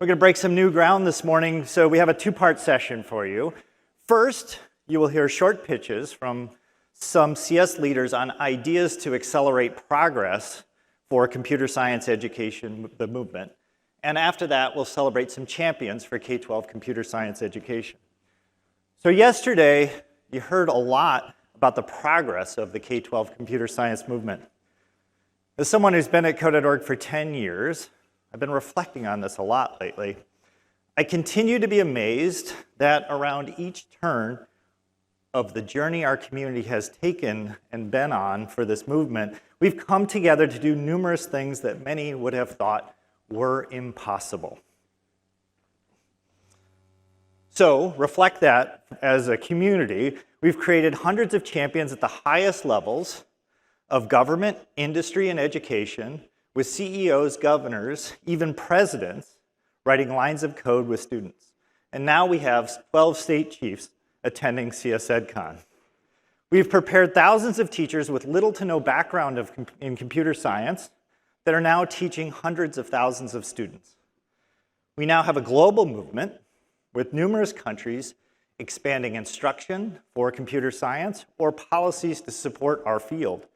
We're going to break some new ground this morning, so we have a two-part session for you. First, you will hear short pitches from some CS leaders on ideas to accelerate progress for computer science education, the movement. And after that, we'll celebrate some champions for K-12 computer science education. So yesterday, you heard a lot about the progress of the K-12 computer science movement. As someone who's been at Code.org for 10 years, I've been reflecting on this a lot lately. I continue to be amazed that around each turn of the journey our community has taken and been on for this movement, we've come together to do numerous things that many would have thought were impossible. So, reflect that as a community, we've created hundreds of champions at the highest levels of government, industry, and education, with CEOs, governors, even presidents, writing lines of code with students. And now we have 12 state chiefs attending CSEdCon. We've prepared thousands of teachers with little to no background in computer science that are now teaching hundreds of thousands of students. We now have a global movement with numerous countries expanding instruction for computer science or policies to support our field.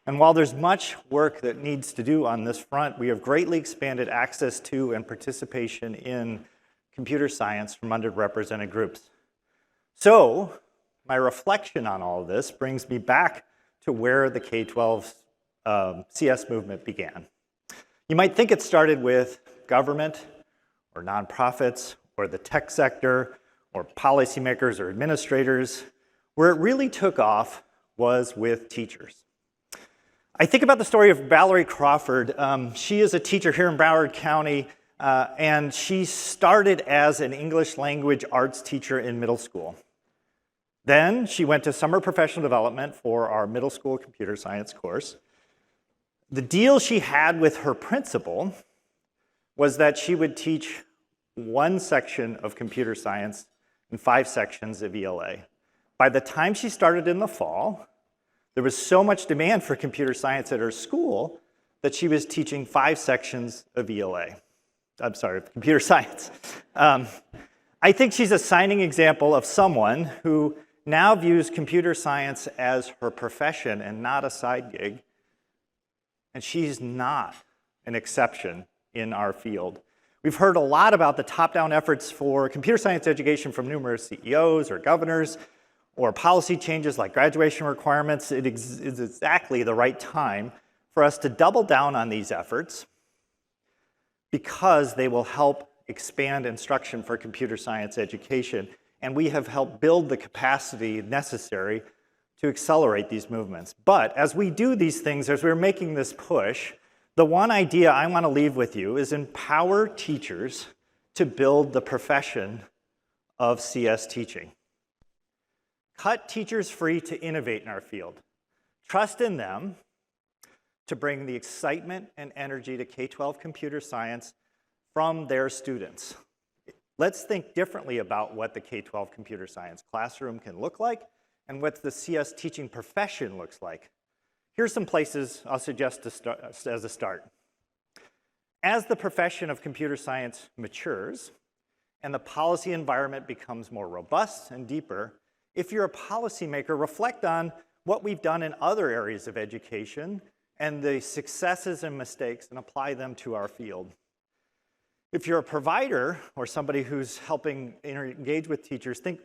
And while there's much work that needs to do on this front, we have greatly expanded access to and participation in computer science from underrepresented groups. So, my reflection on all of this brings me back to where the K-12 CS movement began. You might think it started with government or nonprofits or the tech sector or policymakers or administrators. Where it really took off was with teachers. I think about the story of Valerie Crawford. She is a teacher here in Broward County, and she started as an English language arts teacher in middle school. Then she went to summer professional development for our middle school computer science course. The deal she had with her principal was that she would teach one section of computer science and 5 sections of ELA. By the time she started in the fall, there was so much demand for computer science at her school that she was teaching 5 sections of ELA. I'm sorry, computer science. I think she's a shining example of someone who now views computer science as her profession and not a side gig. And she's not an exception in our field. We've heard a lot about the top-down efforts for computer science education from numerous CEOs or governors, or policy changes like graduation requirements. It is exactly the right time for us to double down on these efforts because they will help expand instruction for computer science education, and we have helped build the capacity necessary to accelerate these movements. But as we do these things, as we're making this push, the one idea I want to leave with you is empower teachers to build the profession of CS teaching. Cut teachers free to innovate in our field. Trust in them to bring the excitement and energy to K-12 computer science from their students. Let's think differently about what the K-12 computer science classroom can look like and what the CS teaching profession looks like. Here's some places I'll suggest to start, as a start. As the profession of computer science matures and the policy environment becomes more robust and deeper, if you're a policymaker, reflect on what we've done in other areas of education and the successes and mistakes and apply them to our field. If you're a provider or somebody who's helping engage with teachers, think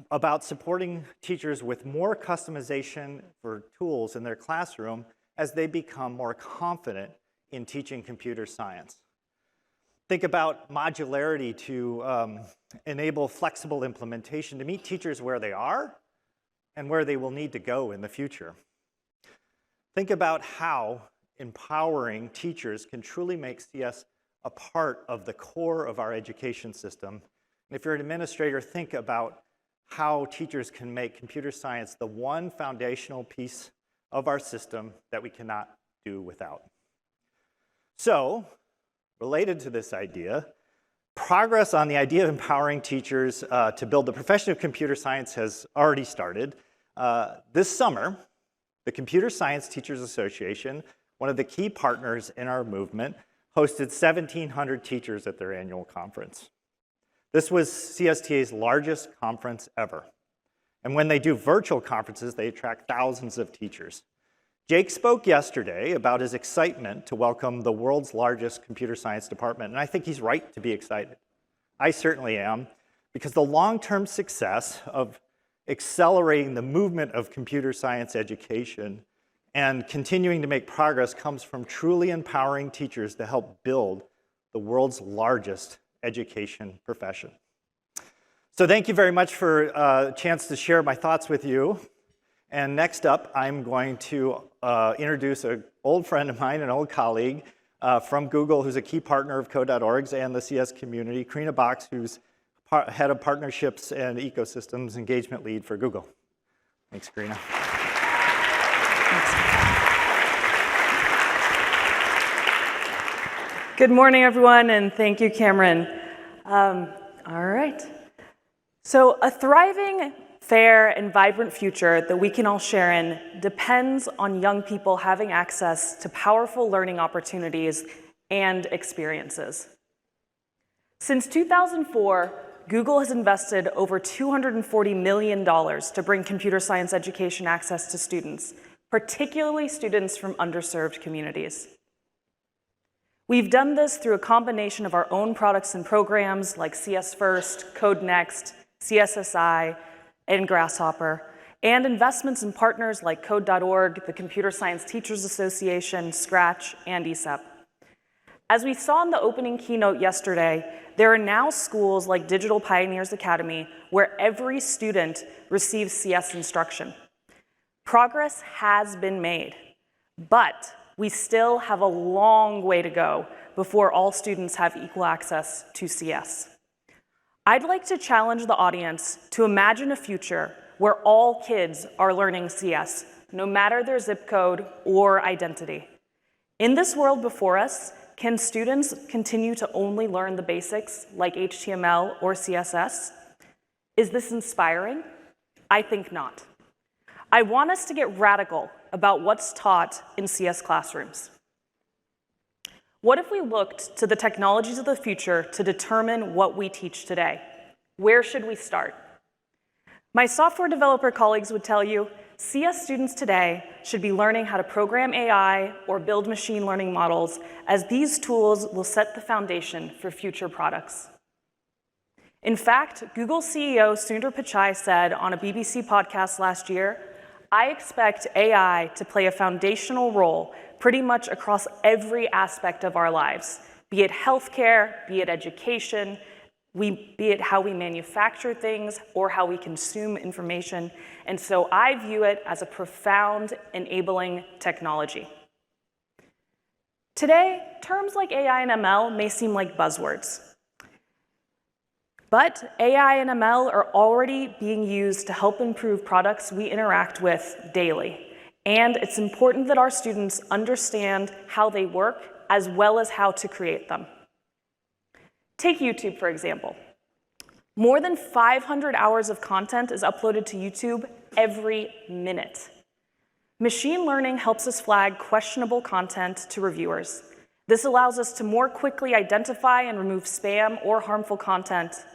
about supporting teachers with more customization for tools in their classroom as they become more confident in teaching computer science. Think about modularity to enable flexible implementation to meet teachers where they are and where they will need to go in the future. Think about how empowering teachers can truly make CS a part of the core of our education system. And if you're an administrator, think about how teachers can make computer science the one foundational piece of our system that we cannot do without. So, related to this idea, progress on the idea of empowering teachers to build the profession of computer science has already started. This summer, the Computer Science Teachers Association, one of the key partners in our movement, hosted 1,700 teachers at their annual conference. This was CSTA's largest conference ever. And when they do virtual conferences, they attract thousands of teachers. Jake spoke yesterday about his excitement to welcome the world's largest computer science department, and I think he's right to be excited. I certainly am, because the long-term success of accelerating the movement of computer science education and continuing to make progress comes from truly empowering teachers to help build the world's largest education profession. So thank you very much for a chance to share my thoughts with you. And next up, I'm going to introduce an old friend of mine, an old colleague from Google, who's a key partner of Code.org and the CS community, Karina Box, who's head of partnerships and ecosystems engagement lead for Google. Thanks, Karina. Good morning, everyone, and thank you, Cameron. All right. So a thriving, fair, and vibrant future that we can all share in depends on young people having access to powerful learning opportunities and experiences. Since 2004, Google has invested over $240 million to bring computer science education access to students, particularly students from underserved communities. We've done this through a combination of our own products and programs like CS First, Code Next, CSSI, and Grasshopper, and investments in partners like Code.org, the Computer Science Teachers Association, Scratch, and ESEP. As we saw in the opening keynote yesterday, there are now schools like Digital Pioneers Academy where every student receives CS instruction. Progress has been made, but we still have a long way to go before all students have equal access to CS. I'd like to challenge the audience to imagine a future where all kids are learning CS, no matter their zip code or identity. In this world before us, can students continue to only learn the basics like HTML or CSS? Is this inspiring? I think not. I want us to get radical about what's taught in CS classrooms. What if we looked to the technologies of the future to determine what we teach today? Where should we start? My software developer colleagues would tell you CS students today should be learning how to program AI or build machine learning models, as these tools will set the foundation for future products. In fact, Google CEO Sundar Pichai said on a BBC podcast last year, "I expect AI to play a foundational role pretty much across every aspect of our lives, be it healthcare, be it education, be it how we manufacture things or how we consume information. And so I view it as a profound enabling technology." Today, terms like AI and ML may seem like buzzwords. But AI and ML are already being used to help improve products we interact with daily. And it's important that our students understand how they work as well as how to create them. Take YouTube, for example. More than 500 hours of content is uploaded to YouTube every minute. Machine learning helps us flag questionable content to reviewers. This allows us to more quickly identify and remove spam or harmful content.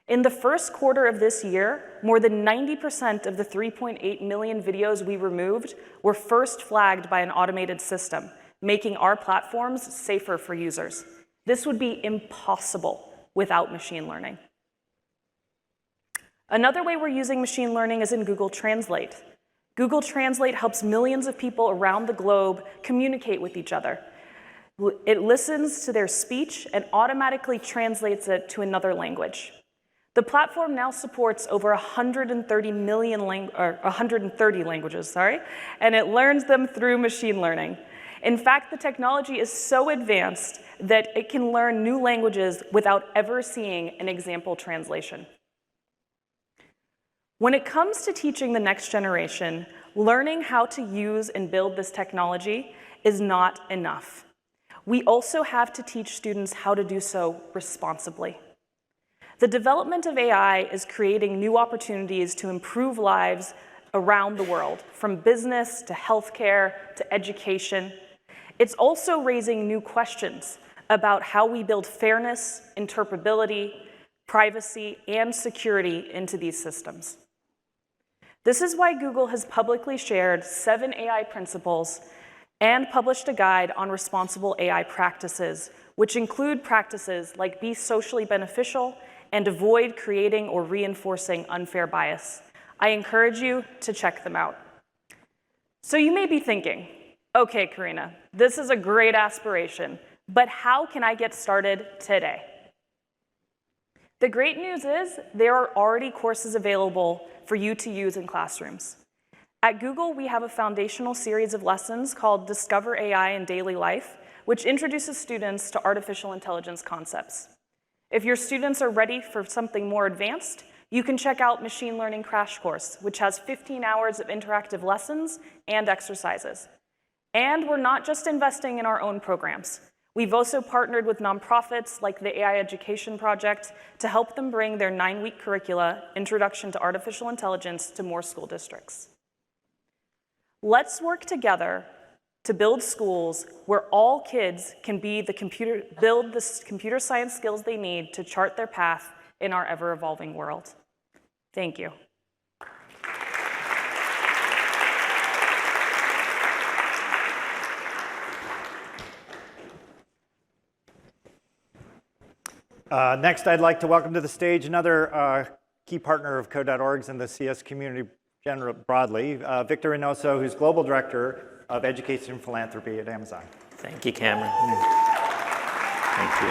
In the first quarter of this year, more than 90% of the 3.8 million videos we removed were first flagged by an automated system, making our platforms safer for users. This would be impossible without machine learning. Another way we're using machine learning is in Google Translate. Google Translate helps millions of people around the globe communicate with each other. It listens to their speech and automatically translates it to another language. The platform now supports over 130 languages, and it learns them through machine learning. In fact, the technology is so advanced that it can learn new languages without ever seeing an example translation. When it comes to teaching the next generation, learning how to use and build this technology is not enough. We also have to teach students how to do so responsibly. The development of AI is creating new opportunities to improve lives around the world, from business to healthcare to education. It's also raising new questions about how we build fairness, interpretability, privacy, and security into these systems. This is why Google has publicly shared 7 AI principles and published a guide on responsible AI practices, which include practices like be socially beneficial and avoid creating or reinforcing unfair bias. I encourage you to check them out. So you may be thinking, okay, Karina, this is a great aspiration, but how can I get started today? The great news is there are already courses available for you to use in classrooms. At Google, we have a foundational series of lessons called Discover AI in Daily Life, which introduces students to artificial intelligence concepts. If your students are ready for something more advanced, you can check out Machine Learning Crash Course, which has 15 hours of interactive lessons and exercises. And we're not just investing in our own programs. We've also partnered with nonprofits like the AI Education Project to help them bring their 9-week curricula, Introduction to Artificial Intelligence, to more school districts. Let's work together to build schools where all kids can build the computer science skills they need to chart their path in our ever-evolving world. Thank you. Next, I'd like to welcome to the stage another key partner of Code.org's and the CS community broadly, Victor Reynoso, who's Global Director of Education and Philanthropy at Amazon. Thank you, Cameron. Thank you.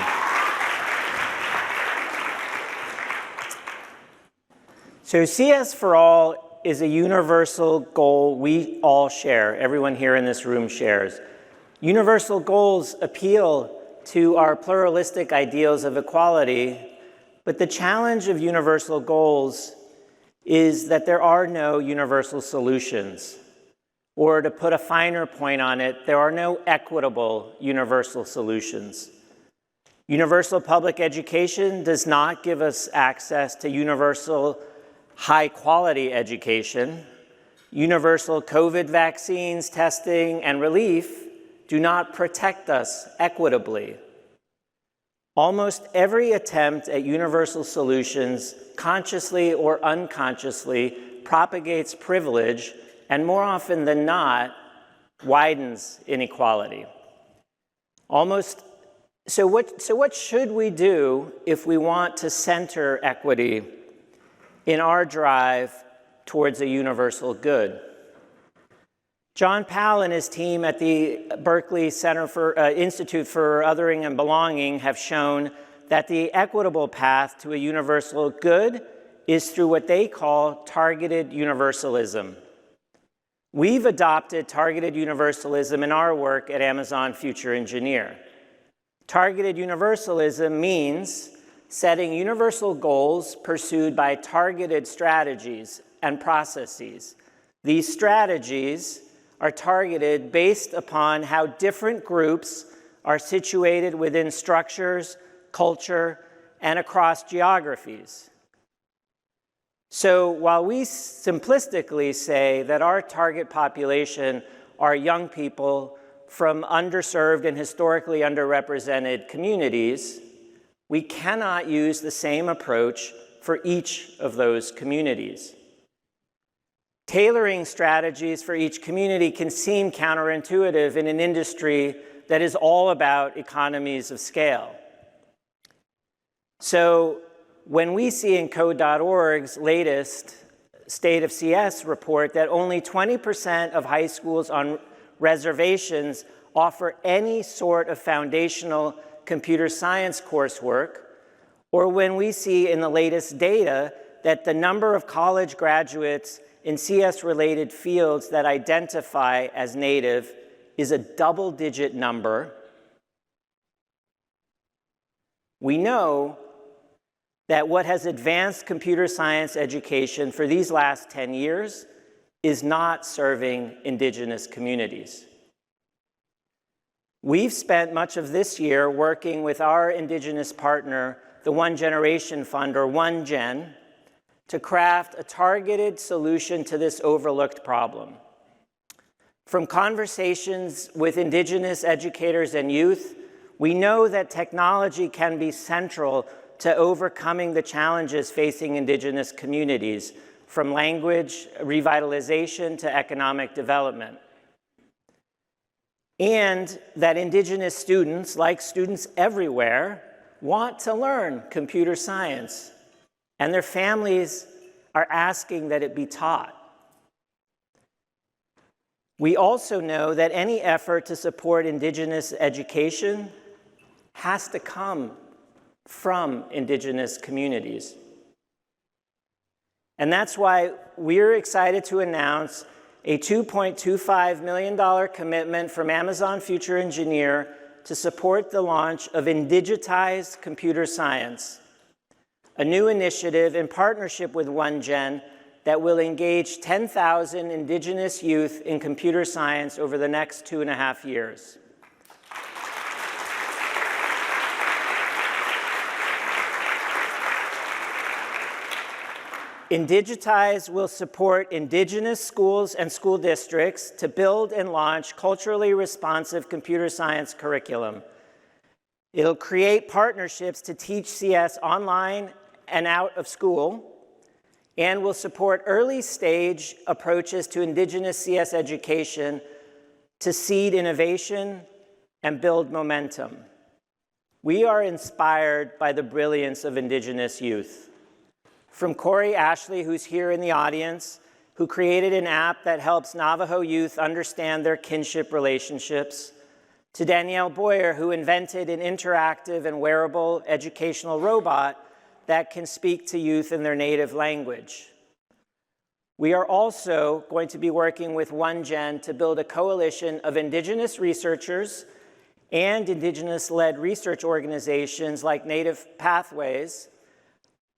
So CS for All is a universal goal we all share. Everyone here in this room shares. Universal goals appeal to our pluralistic ideals of equality, but the challenge of universal goals is that there are no universal solutions. Or to put a finer point on it, there are no equitable universal solutions. Universal public education does not give us access to universal high-quality education. Universal COVID vaccines, testing, and relief do not protect us equitably. Almost every attempt at universal solutions, consciously or unconsciously, propagates privilege and more often than not, widens inequality. So what should we do if we want to center equity in our drive towards a universal good? John Powell and his team at the Berkeley Institute for Othering and Belonging have shown that the equitable path to a universal good is through what they call targeted universalism. We've adopted targeted universalism in our work at Amazon Future Engineer. Targeted universalism means setting universal goals pursued by targeted strategies and processes. These strategies are targeted based upon how different groups are situated within structures, culture, and across geographies. So while we simplistically say that our target population are young people from underserved and historically underrepresented communities, we cannot use the same approach for each of those communities. Tailoring strategies for each community can seem counterintuitive in an industry that is all about economies of scale. So when we see in Code.org's latest State of CS report that only 20% of high schools on reservations offer any sort of foundational computer science coursework, or when we see in the latest data that the number of college graduates in CS-related fields that identify as native is a double-digit number, we know that what has advanced computer science education for these last 10 years is not serving Indigenous communities. We've spent much of this year working with our Indigenous partner, the One Generation Fund, or OneGen, to craft a targeted solution to this overlooked problem. From conversations with Indigenous educators and youth, we know that technology can be central to overcoming the challenges facing Indigenous communities, from language revitalization to economic development. And that Indigenous students, like students everywhere, want to learn computer science, and their families are asking that it be taught. We also know that any effort to support Indigenous education has to come from Indigenous communities. And that's why we're excited to announce a $2.25 million commitment from Amazon Future Engineer to support the launch of Indigitized Computer Science, a new initiative in partnership with OneGen that will engage 10,000 Indigenous youth in computer science over the next 2.5 years. Indigitize will support Indigenous schools and school districts to build and launch culturally responsive computer science curriculum. It'll create partnerships to teach CS online and out of school, and will support early stage approaches to Indigenous CS education to seed innovation and build momentum. We are inspired by the brilliance of Indigenous youth. From Corey Ashley, who's here in the audience, who created an app that helps Navajo youth understand their kinship relationships, to Danielle Boyer, who invented an interactive and wearable educational robot that can speak to youth in their native language. We are also going to be working with OneGen to build a coalition of Indigenous researchers and Indigenous-led research organizations like Native Pathways,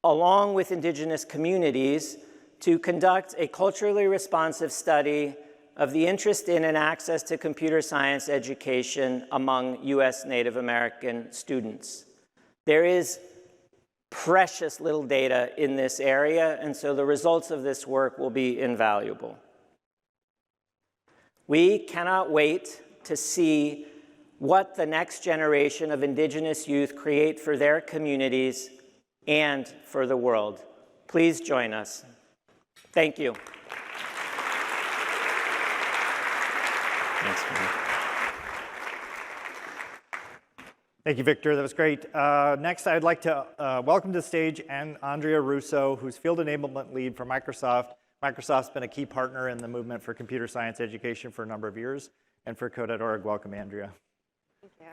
along with Indigenous communities, to conduct a culturally responsive study of the interest in and access to computer science education among US Native American students. There is precious little data in this area, and so the results of this work will be invaluable. We cannot wait to see what the next generation of Indigenous youth create for their communities and for the world. Please join us. Thank you. Thanks, man. Thank you, Victor. That was great. Next, I'd like to welcome to the stage Andrea Russo, who's Field Enablement Lead for Microsoft. Microsoft's been a key partner in the movement for computer science education for a number of years. And for Code.org, welcome, Andrea. Thank you.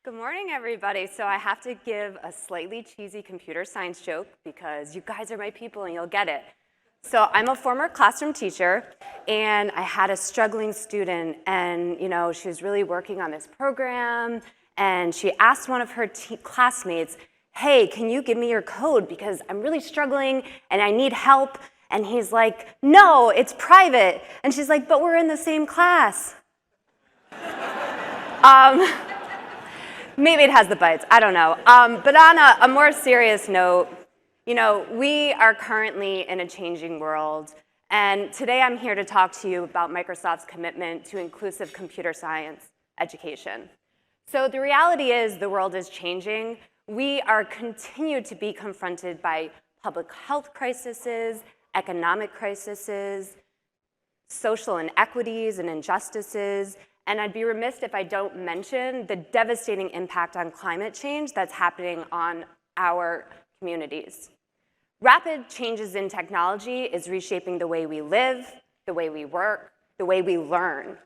Good morning, everybody. So I have to give a slightly cheesy computer science joke because you guys are my people and you'll get it. So I'm a former classroom teacher, and I had a struggling student, and she was really working on this program, and she asked one of her classmates, hey, can you give me your code because I'm really struggling and I need help? And he's like, no, it's private. And she's like, but we're in the same class. Maybe it has the bites, I don't know. But on a more serious note, we are currently in a changing world, and today I'm here to talk to you about Microsoft's commitment to inclusive computer science education. So the reality is the world is changing. We are continued to be confronted by public health crises, economic crises, social inequities and injustices, and I'd be remiss if I don't mention the devastating impact on climate change that's happening on our communities. Rapid changes in technology is reshaping the way we live, the way we work, the way we learn.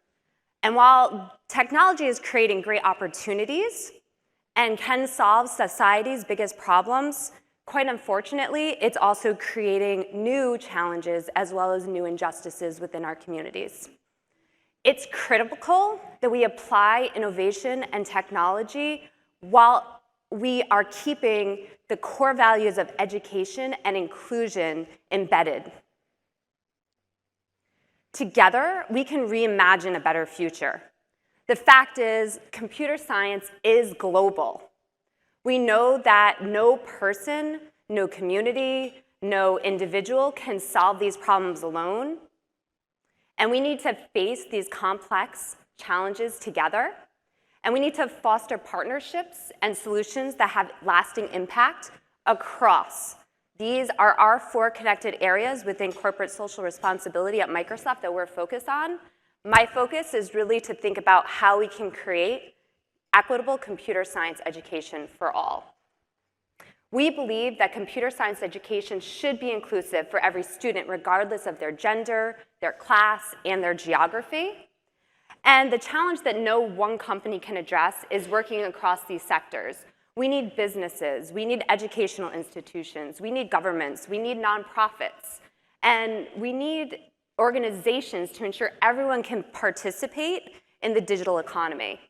And while technology is creating great opportunities and can solve society's biggest problems, quite unfortunately, it's also creating new challenges as well as new injustices within our communities. It's critical that we apply innovation and technology while we are keeping the core values of education and inclusion embedded. Together, we can reimagine a better future. The fact is, computer science is global. We know that no person, no community, no individual can solve these problems alone. And we need to face these complex challenges together. And we need to foster partnerships and solutions that have lasting impact across. These are our 4 connected areas within corporate social responsibility at Microsoft that we're focused on. My focus is really to think about how we can create equitable computer science education for all. We believe that computer science education should be inclusive for every student, regardless of their gender, their class, and their geography. And the challenge that no one company can address is working across these sectors. We need businesses, we need educational institutions, we need governments, we need nonprofits, and we need organizations to ensure everyone can participate in the digital economy.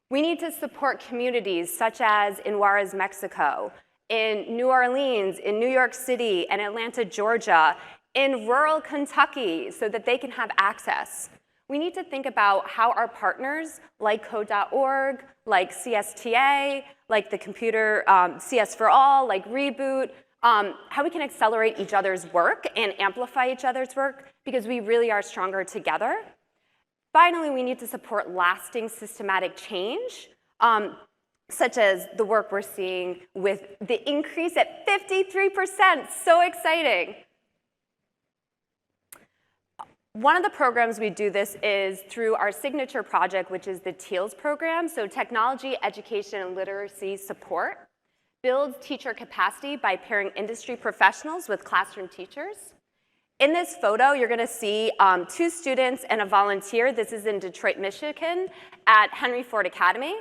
We need to support communities such as in Juarez, Mexico, in New Orleans, in New York City, and Atlanta, Georgia, in rural Kentucky, so that they can have access. We need to think about how our partners, like Code.org, like CSTA, like the computer CS for All, like Reboot, how we can accelerate each other's work and amplify each other's work, because we really are stronger together. Finally, we need to support lasting systematic change, such as the work we're seeing with the increase at 53%, so exciting. One of the programs we do this is through our signature project, which is the TEALS program, so Technology, Education, and Literacy Support. Builds teacher capacity by pairing industry professionals with classroom teachers. In this photo, you're going to see 2 students and a volunteer. This is in Detroit, Michigan, at Henry Ford Academy.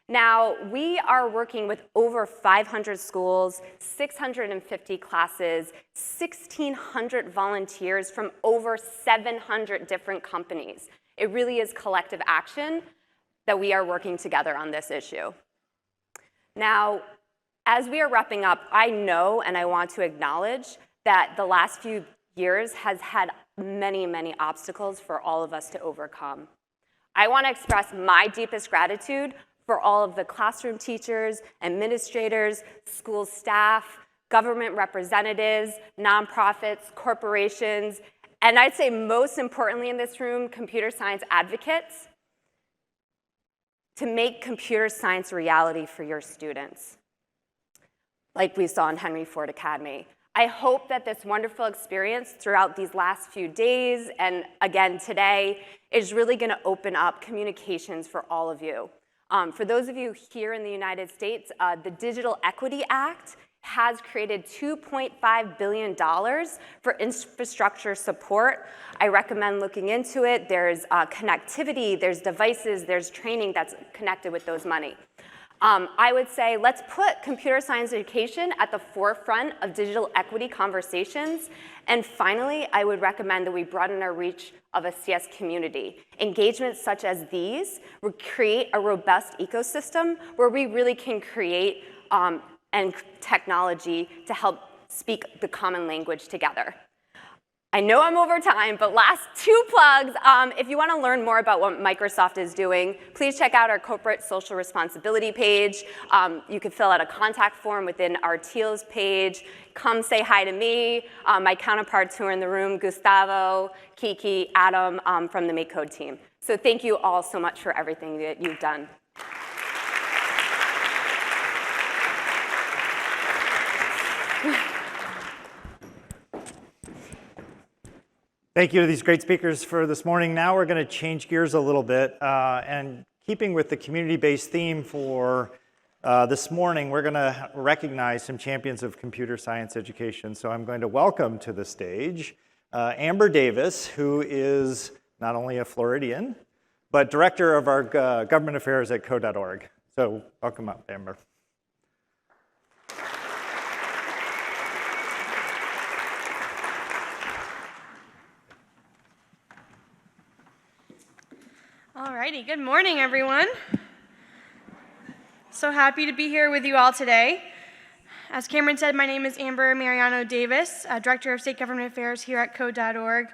Now, we are working with over 500 schools, 650 classes, 1,600 volunteers from over 700 different companies. It really is collective action that we are working together on this issue. Now, as we are wrapping up, I know and I want to acknowledge that the last few years has had many, many obstacles for all of us to overcome. I want to express my deepest gratitude for all of the classroom teachers, administrators, school staff, government representatives, nonprofits, corporations, and I'd say most importantly in this room, computer science advocates, to make computer science a reality for your students, like we saw in Henry Ford Academy. I hope that this wonderful experience throughout these last few days and again today is really going to open up communications for all of you. For those of you here in the United States, the Digital Equity Act has created $2.5 billion for infrastructure support. I recommend looking into it. There's connectivity, there's devices, there's training that's connected with those money. I would say let's put computer science education at the forefront of digital equity conversations. And finally, I would recommend that we broaden our reach of a CS community. Engagements such as these would create a robust ecosystem where we really can create and technology to help speak the common language together. I know I'm over time, but last 2 plugs. If you want to learn more about what Microsoft is doing, please check out our corporate social responsibility page. You can fill out a contact form within our TEALS page. Come say hi to me, my counterparts who are in the room, Gustavo, Kiki, Adam from the Make Code team. So thank you all so much for everything that you've done. Thank you to these great speakers for this morning. Now we're going to change gears a little bit. And keeping with the community-based theme for this morning, we're going to recognize some champions of computer science education. So I'm going to welcome to the stage Amber Davis, who is not only a Floridian, but director of our government affairs at Code.org. So welcome up, Amber. Alrighty, good morning, everyone. So happy to be here with you all today. As Cameron said, my name is Amber Mariano Davis, Director of State Government Affairs here at Code.org,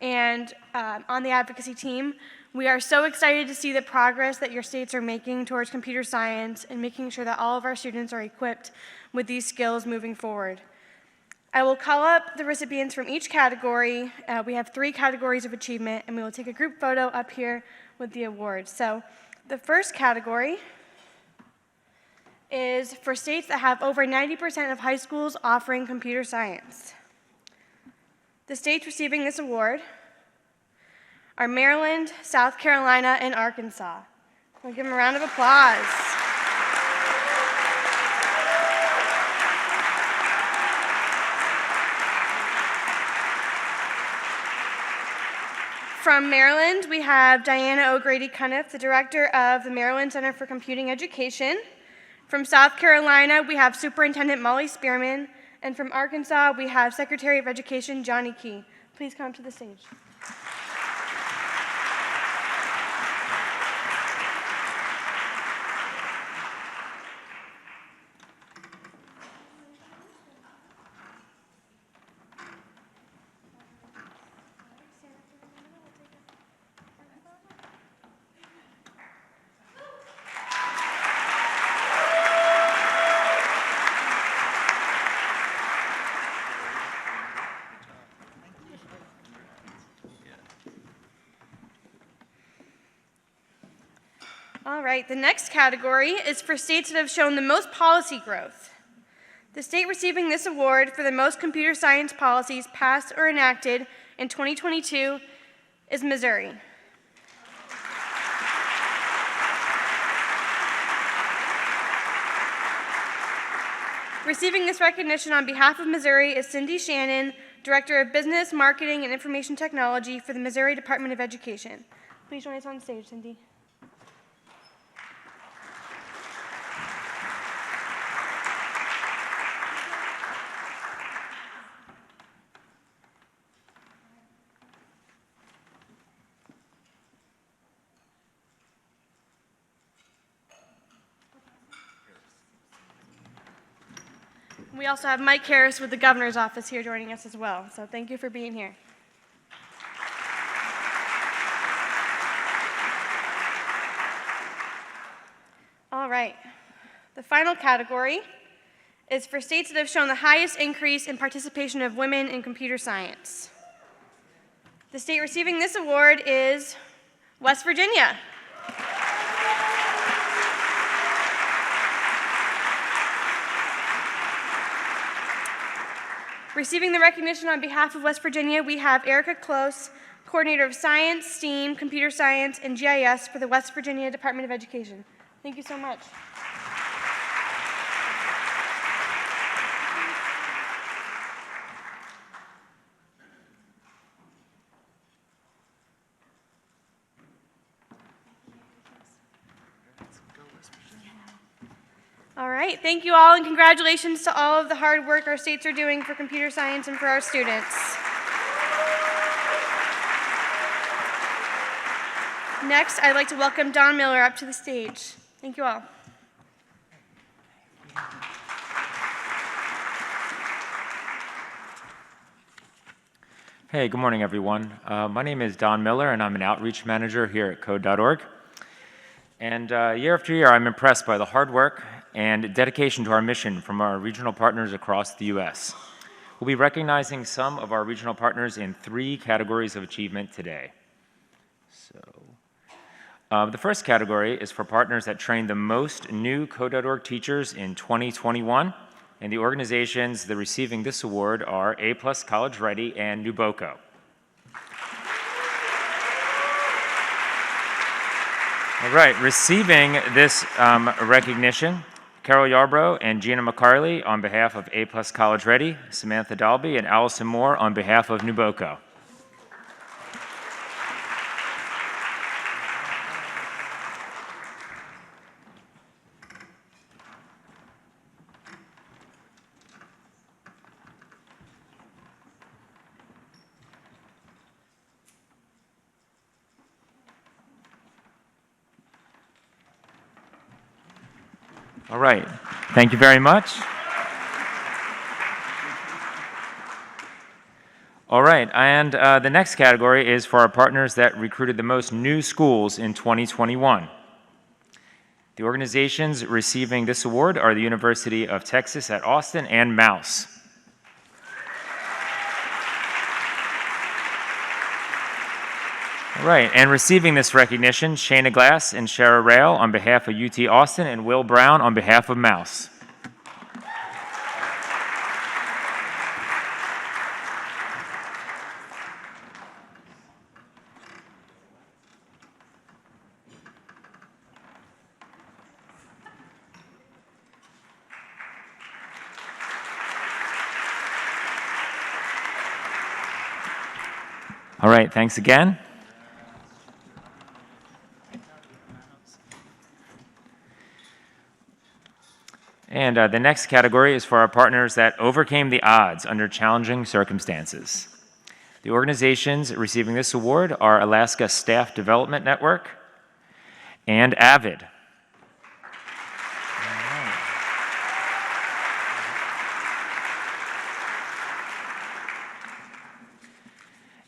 and on the advocacy team. We are so excited to see the progress that your states are making towards computer science and making sure that all of our students are equipped with these skills moving forward. I will call up the recipients from each category. We have 3 categories of achievement, and we will take a group photo up here with the awards. So the first category is for states that have over 90% of high schools offering computer science. The states receiving this award are Maryland, South Carolina, and Arkansas. We'll give them a round of applause. From Maryland, we have Diana O'Grady-Cuniff, the director of the Maryland Center for Computing Education. From South Carolina, we have Superintendent Molly Spearman. And from Arkansas, we have Secretary of Education Johnny Key. Please come to the stage. All right, the next category is for states that have shown the most policy growth. The state receiving this award for the most computer science policies passed or enacted in 2022 is Missouri. Receiving this recognition on behalf of Missouri is Cindy Shannon, Director of Business, Marketing, and Information Technology for the Missouri Department of Education. Please join us on stage, Cindy. We also have Mike Harris with the governor's office here joining us as well. So thank you for being here. All right. The final category is for states that have shown the highest increase in participation of women in computer science. The state receiving this award is West Virginia. Receiving the recognition on behalf of West Virginia, we have Erica Close, Coordinator of Science, STEAM, Computer Science, and GIS for the West Virginia Department of Education. Thank you so much. All right, thank you all, and congratulations to all of the hard work our states are doing for computer science and for our students. Next, I'd like to welcome Don Miller up to the stage. Thank you all. Hey, good morning, everyone. My name is Don Miller, and I'm an outreach manager here at code.org. And year after year, I'm impressed by the hard work and dedication to our mission from our regional partners across the U.S. We'll be recognizing some of our regional partners in 3 categories of achievement today. The first category is for partners that trained the most new code.org teachers in 2021, and the organizations that are receiving this award are A+ College Ready and NUBOCO. All right, receiving this recognition, Carol Yarbrough and Gina McCarley on behalf of A+ College Ready, Samantha Dalby and Allison Moore on behalf of NUBOCO. All right, thank you very much. All right, and the next category is for our partners that recruited the most new schools in 2021. The organizations receiving this award are the University of Texas at Austin and Mouse. Right, and receiving this recognition, Shayna Glass and Shara Rail on behalf of UT Austin and Will Brown on behalf of Mouse. All right, thanks again. And the next category is for our partners that overcame the odds under challenging circumstances. The organizations receiving this award are Alaska Staff Development Network and AVID.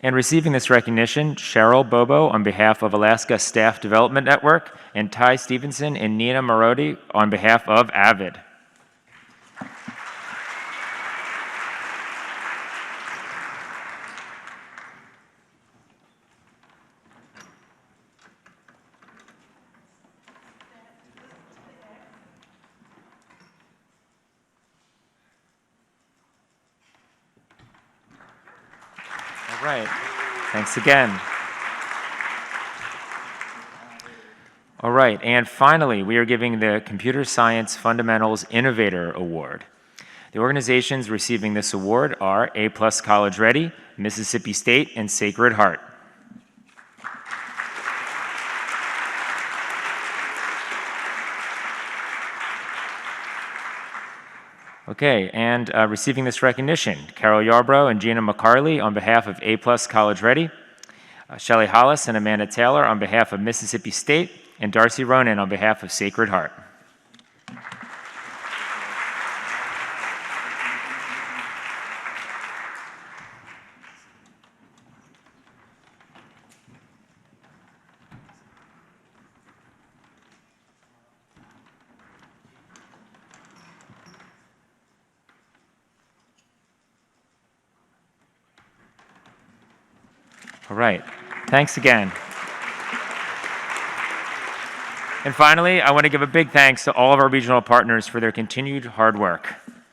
And receiving this recognition, Cheryl Bobo on behalf of Alaska Staff Development Network, and Ty Stevenson and Nina Marodi on behalf of AVID. All right, thanks again. All right, and finally, we are giving the Computer Science Fundamentals Innovator Award. The organizations receiving this award are A+ College Ready, Mississippi State, and Sacred Heart. Okay, and receiving this recognition, Carol Yarbrough and Gina McCarley on behalf of A+ College Ready, Shelley Hollis and Amanda Taylor on behalf of Mississippi State, and Darcy Ronan on behalf of Sacred Heart. All right, thanks again. And finally, I want to give a big thanks to all of our regional partners for their continued hard work. I'm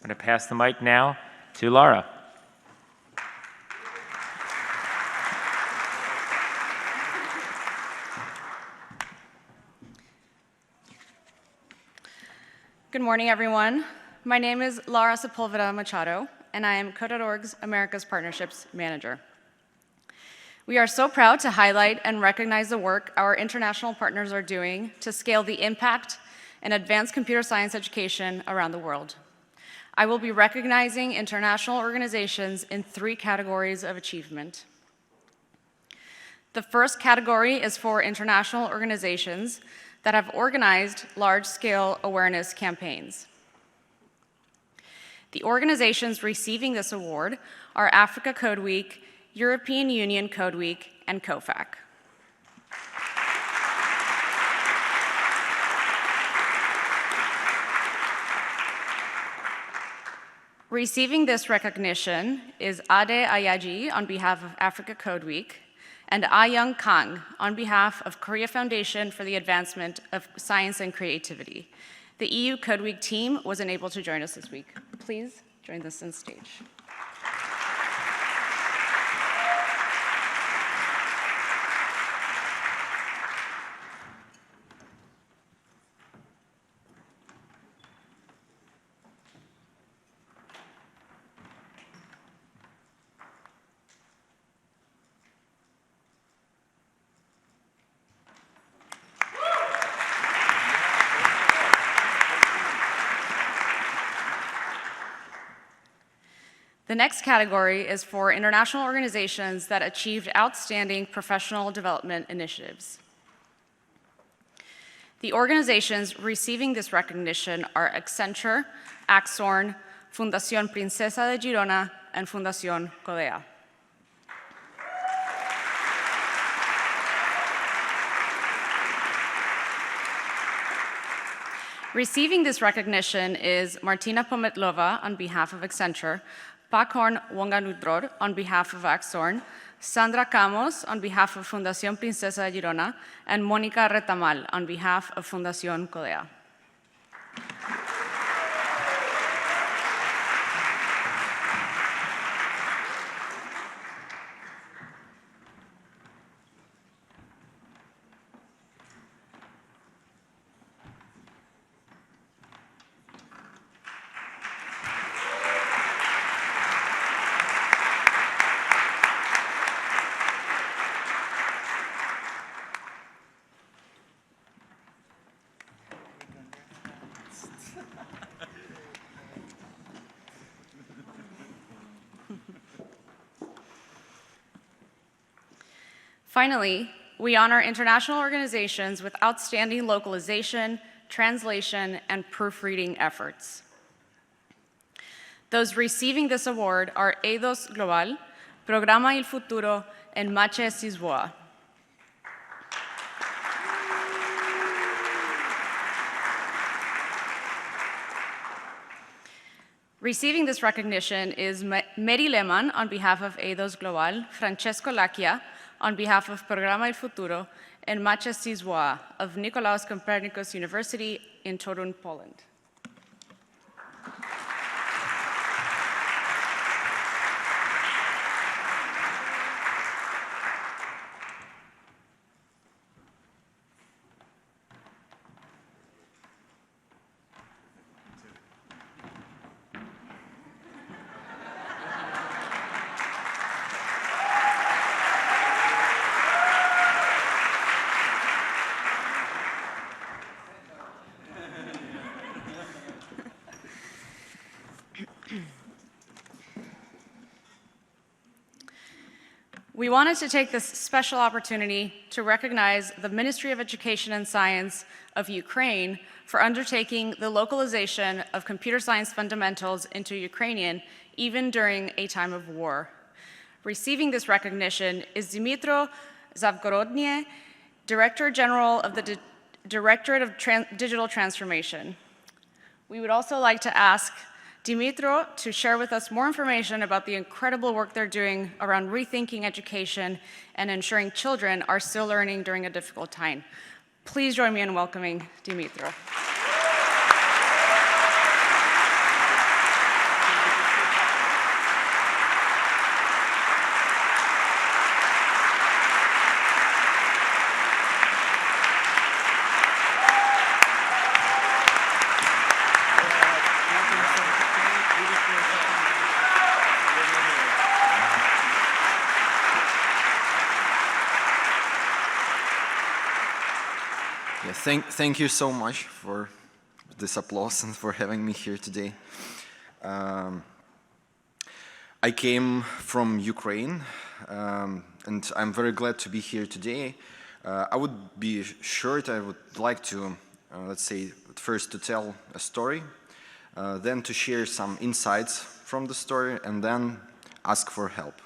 going to pass the mic now to Laura. Good morning, everyone. My name is Laura Sepulveda Machado, and I am Code.org's America's Partnerships Manager. We are so proud to highlight and recognize the work our international partners are doing to scale the impact and advance computer science education around the world. I will be recognizing international organizations in 3 categories of achievement. The first category is for international organizations that have organized large-scale awareness campaigns. The organizations receiving this award are Africa Code Week, European Union Code Week, and COFAC. Receiving this recognition is Ade Ayaji on behalf of Africa Code Week, and Ah-Young Kang on behalf of Korea Foundation for the Advancement of Science and Creativity. The EU Code Week team was unable to join us this week. Please join us on stage. The next category is for international organizations that achieved outstanding professional development initiatives. The organizations receiving this recognition are Accenture, Axorn, Fundación Princesa de Girona, and Fundación Codea. Receiving this recognition is Martina Pometlova on behalf of Accenture, Pakhorn Wanganudrod on behalf of Axorn, Sandra Camos on behalf of Fundación Princesa de Girona, and Mónica Retamal on behalf of Fundación Codea. Finally, we honor international organizations with outstanding localization, translation, and proofreading efforts. Those receiving this award are Eidos Global, Programa Il Futuro, and Mache Sisboa. Receiving this recognition is Mary Lehmann on behalf of Eidos Global, Francesco Lacchia on behalf of Programa Il Futuro, and Maciej Sisboa of Nicolaus Copernicus University in Torun, Poland. We wanted to take this special opportunity to recognize the Ministry of Education and Science of Ukraine for undertaking the localization of computer science fundamentals into Ukrainian, even during a time of war. Receiving this recognition is Dmytro Zavgorodny, Director General of the Directorate of Digital Transformation. We would also like to ask Dmytro to share with us more information about the incredible work they're doing around rethinking education and ensuring children are still learning during a difficult time. Please join me in welcoming Dmytro. Thank you so much for this applause and for having me here today. I came from Ukraine, and I'm very glad to be here today. I would be short. I would like to, let's say, first to tell a story, then to share some insights from the story, and then ask for help.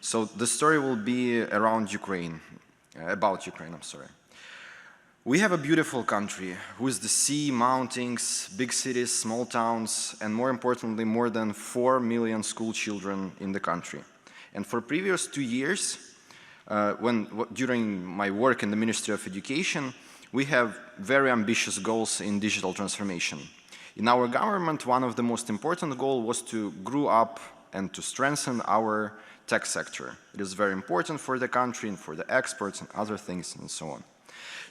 So the story will be around Ukraine, about Ukraine, I'm sorry. We have a beautiful country with the sea, mountains, big cities, small towns, and more importantly, more than 4 million school children in the country. And for previous 2 years, during my work in the Ministry of Education, we have very ambitious goals in digital transformation. In our government, one of the most important goals was to grow up and to strengthen our tech sector. It is very important for the country and for the exports and other things and so on.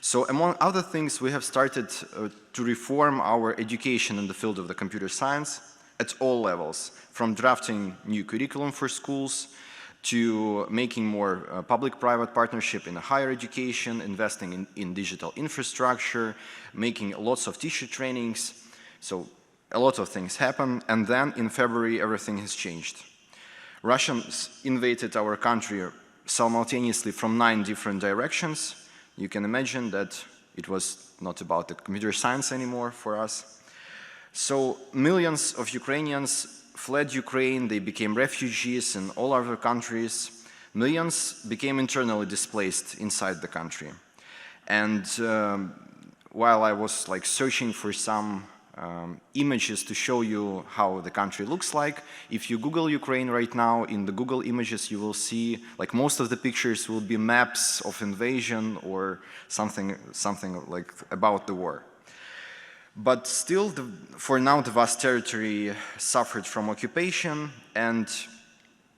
So among other things, we have started to reform our education in the field of the computer science at all levels, from drafting new curriculum for schools to making more public-private partnership in higher education, investing in digital infrastructure, making lots of teacher trainings. So a lot of things happen, and then in February everything has changed. Russians invaded our country simultaneously from 9 different directions. You can imagine that it was not about the computer science anymore for us. So millions of Ukrainians fled Ukraine, they became refugees in all other countries. Millions became internally displaced inside the country. And while I was searching for some images to show you how the country looks like. If you Google Ukraine right now, in the Google images you will see, like, most of the pictures will be maps of invasion or something like about the war. But still, for now, the vast territory suffered from occupation, and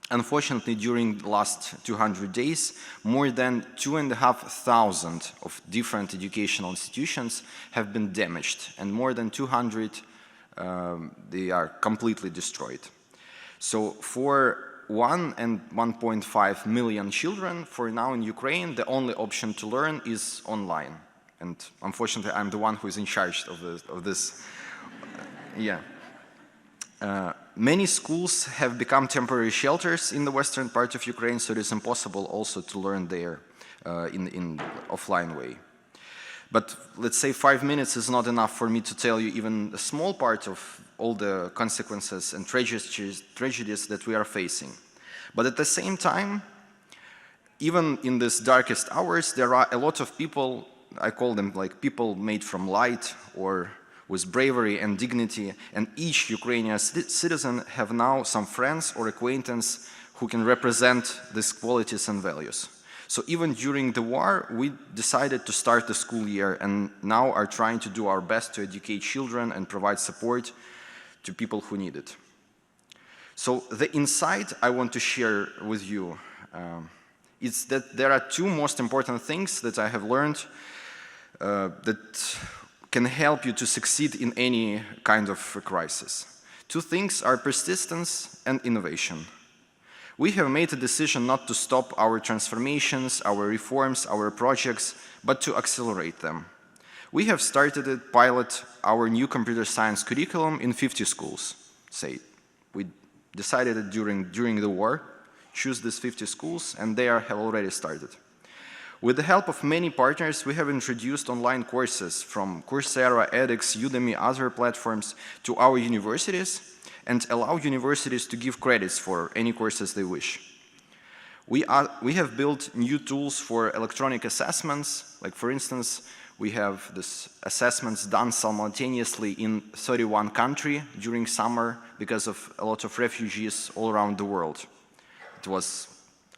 unfortunately, during the last 200 days, more than 2,500 of different educational institutions have been damaged, and more than 200, they are completely destroyed. So for 1 and 1.5 million children, for now in Ukraine, the only option to learn is online. And unfortunately, I'm the one who is in charge of this. Yeah. Many schools have become temporary shelters in the western part of Ukraine, so it is impossible also to learn there in offline way. But let's say 5 minutes is not enough for me to tell you even a small part of all the consequences and tragedies that we are facing. But at the same time, even in these darkest hours, there are a lot of people, I call them like people made from light or with bravery and dignity, and each Ukrainian citizen have now some friends or acquaintance who can represent these qualities and values. So even during the war, we decided to start the school year, and now are trying to do our best to educate children and provide support to people who need it. So the insight I want to share with you is that there are two most important things that I have learned that can help you to succeed in any kind of crisis. Two things are persistence and innovation. We have made a decision not to stop our transformations, our reforms, our projects, but to accelerate them. We have started to pilot our new computer science curriculum in 50 schools. We decided it during the war, choose these 50 schools, and they have already started. With the help of many partners, we have introduced online courses from Coursera, edX, Udemy, other platforms to our universities, and allow universities to give credits for any courses they wish. We have built new tools for electronic assessments, like for instance, we have these assessments done simultaneously in 31 countries during summer because of a lot of refugees all around the world. It was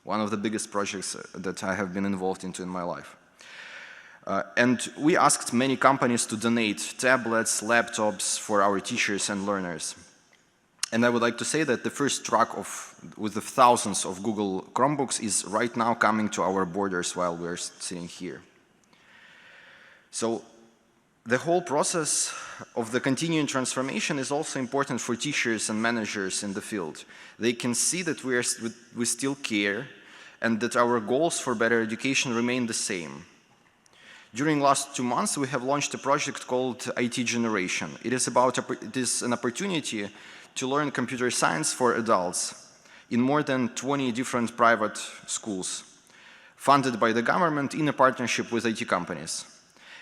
one of the biggest projects that I have been involved into in my life. And we asked many companies to donate tablets, laptops for our teachers and learners. And I would like to say that the first truck with the thousands of Google Chromebooks is right now coming to our borders while we're sitting here. So the whole process of the continuing transformation is also important for teachers and managers in the field. They can see that we still care and that our goals for better education remain the same. During the last 2 months, we have launched a project called IT Generation. It is an opportunity to learn computer science for adults in more than 20 different private schools, funded by the government in a partnership with IT companies.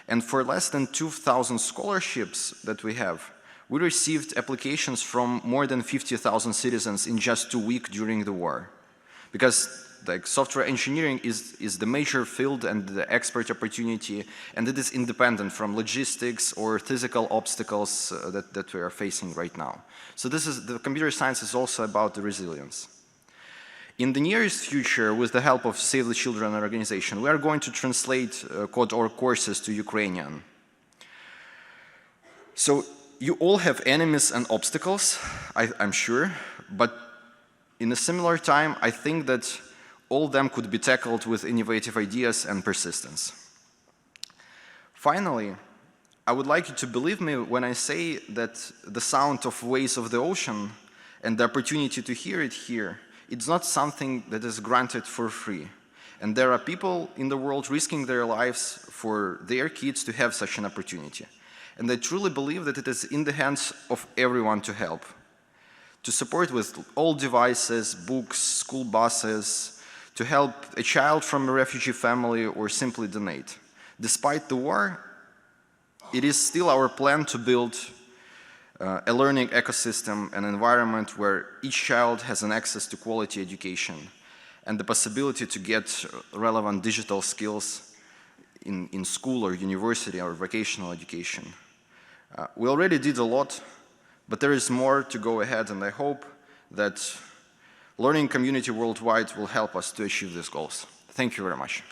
And for less than 2,000 scholarships that we have, we received applications from more than 50,000 citizens in just 2 weeks during the war. Because like, software engineering is the major field and the expert opportunity, and it is independent from logistics or physical obstacles that we are facing right now. So the computer science is also about the resilience. In the nearest future, with the help of Save the Children organization, we are going to translate Code.org courses to Ukrainian. So you all have enemies and obstacles, I'm sure, but in a similar time, I think that all of them could be tackled with innovative ideas and persistence. Finally, I would like you to believe me when I say that the sound of waves of the ocean and the opportunity to hear it here, it's not something that is granted for free. And there are people in the world risking their lives for their kids to have such an opportunity. And I truly believe that it is in the hands of everyone to help. To support with all devices, books, school buses, to help a child from a refugee family, or simply donate. Despite the war, it is still our plan to build a learning ecosystem, an environment where each child has an access to quality education and the possibility to get relevant digital skills in school or university or vocational education. We already did a lot, but there is more to go ahead, and I hope that learning community worldwide will help us to achieve these goals. Thank you very much.